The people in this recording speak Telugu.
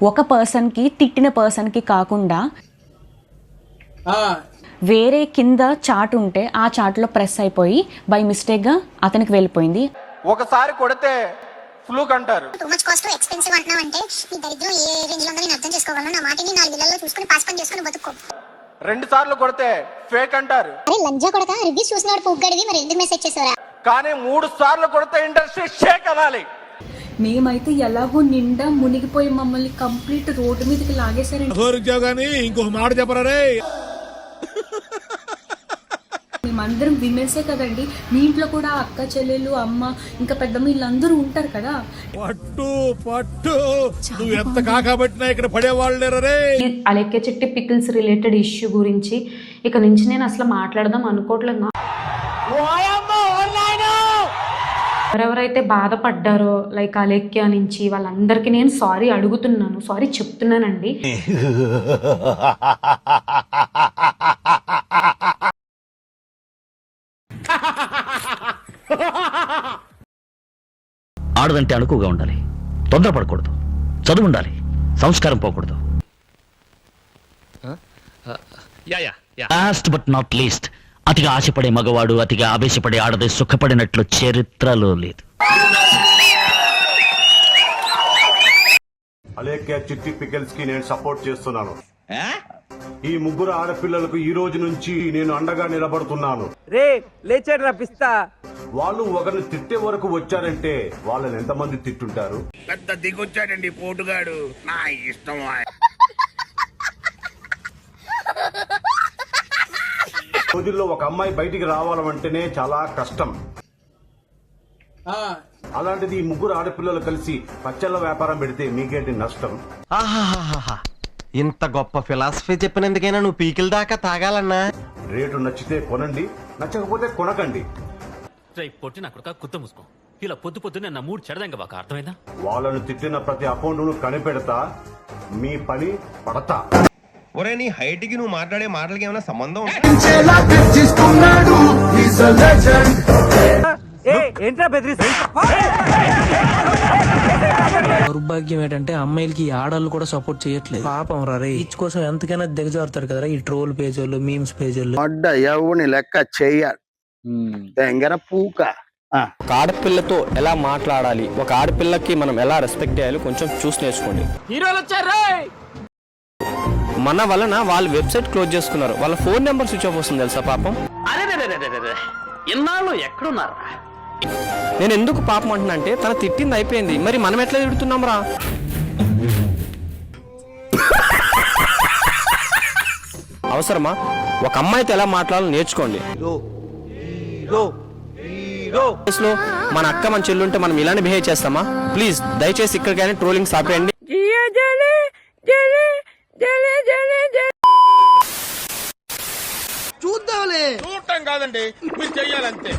ఒక పర్సన్కి తిట్టిన పర్సన్కి కాకుండా వేరే కింద చాట్ ఉంటే ఆ చాట్లో ప్రెస్ అయిపోయి బై మిస్టేక్గా అతనికి వెళ్ళిపోయింది. ఒకసారి కొడితే ఫ్లూక్ అంటారు. టూ మచ్ కాస్ట్ ఎక్స్పెన్సివ్ అంటున్నావంటే నీ దరిద్రం ఏ రేంజ్ లో ఉందో నేను అర్థం చేసుకోగలను. నా మాటిని 4 ఇళ్లలో చూసుకుని పాస్ పని చేసుకుని బతుకో. 2 సార్లు కొడితే ఫేక్ అంటారు. అరే లంజా కొడక, రివ్యూస్ చూసినాడు పూగ్గడివి, మరి ఎందుకు మెసేజ్ చేసావరా? కానీ 3 సార్లు కొడితే ఇండస్ట్రీ షేక్ అనాలి. మేమైతే ఎలాగో నిండా మునిగిపోయి మమ్మల్ని కంప్లీట్ రోడ్డు మీదకి లాగేశారండి. ఇంకొక మాట చెప్పరా? మేమందరం విమెన్సే కదండి. మీ ఇంట్లో కూడా అక్క చెల్లెలు అమ్మ ఇంకా పెద్దమ్మ వీళ్ళందరూ ఉంటారు కదా. పట్టు పట్టు నువ్వు ఎంత కాకబట్టినా ఇక్కడ పడేవాళ్ళు. అలెక్కే చెట్టి పికిల్స్ రిలేటెడ్ ఇష్యూ గురించి ఇక నుంచి నేను అసలు మాట్లాడదాం అనుకోవట్లేదు. ఎవరెవరైతే బాధపడ్డారో లైక్ అలెక్య నుంచి వాళ్ళందరికీ నేను సారీ అడుగుతున్నాను, సారీ చెప్తున్నానండి. ఆడదంటే అణుకుగా ఉండాలి, తొందరపడకూడదు, చదువు ఉండాలి, సంస్కారం పోకూడదు. లాస్ట్ బట్ నాట్ లీస్ట్, అతిగా ఆశపడే మగవాడు అతిగా ఆవేశపడే ఆడది సుఖపడినట్లు చరిత్రలో లేదు. అలేఖ్య చిట్టి పికిల్స్ కి నేను సపోర్ట్ చేస్తున్నాను. ఈ 3 ఆడపిల్లలకు ఈ రోజు నుంచి నేను అండగా నిలబడుతున్నాను. రే లేచాడు రా పిస్తా. వాళ్ళు ఒకరిని తిట్టే వరకు వచ్చారంటే వాళ్ళని ఎంతమంది తిట్టుంటారు? పెద్ద దిగొచ్చాడండి పోటుగాడు. నా ఇష్టం. రోజుల్లో ఒక అమ్మాయి బయటికి రావాలంటేనే చాలా కష్టం. అలాంటిది ఈ 3 ఆడపిల్లలు కలిసి పచ్చళ్ళ వ్యాపారం పెడితే మీకేంటి నష్టం? ఇంత గొప్ప ఫిలాసఫీ చెప్పినందుకైనా నువ్వు పీకిల దాకా తాగాలన్నా? రేటు నచ్చితే కొనండి, నచ్చకపోతే కొనకండి. ఇలా పొద్దు పొద్దునే నా మూడు చెడదంగా బాగా అర్థమైందా? వాళ్ళను తిట్టిన ప్రతి అకౌంట్ను కనిపెడతా, మీ పని పడతా. ఒరే నీ హైట్ కి నువ్వు మాట్లాడే మాటలకి ఏమైనా సంబంధం? ఏంట్రా బెదిరిస్తా? దౌర్భాగ్యం ఏంటంటే అమ్మాయిలకి ఆడవాళ్ళు కూడా సపోర్ట్ చేయట్లేదు. పాపం రే, ఈచ్ కోసం ఎంతకైనా దిగజారుతారు కదా ఈ ట్రోల్ పేజ్ వాళ్ళు, మీమ్స్ పేజ్ వాళ్ళు. ఎవని లెక్క చెయ్యాలి పూక. ఒక ఆడపిల్లతో ఎలా మాట్లాడాలి, ఒక ఆడపిల్లకి మనం ఎలా రెస్పెక్ట్ చేయాలి కొంచెం చూసి నేర్చుకోండి. హీరోలు వచ్చారు. మన వలన వాళ్ళు వెబ్సైట్ క్లోజ్ చేసుకున్నారు, వాళ్ళ ఫోన్ నెంబర్ స్విచ్ ఆఫ్ వస్తుంది తెలుసా పాపం. ఇన్నాళ్ళు ఎక్కడున్నారు? నేను ఎందుకు పాపం అంటున్నా అంటే తన తిట్టింది అయిపోయింది, మరి మనం ఎట్లా తిడుతున్నాం రా? అవసరమా? ఒక అమ్మాయితో ఎలా మాట్లాడాలో నేర్చుకోండి. మన అక్క మన చెల్లుంటే మనం ఇలానే బిహేవ్ చేస్తామా? ప్లీజ్ దయచేసి ఇక్కడికైనా ట్రోలింగ్ ఆపేయండి. చూద్దాంలే, చూడటం కాదండి, మీరు చెయ్యాలంతే.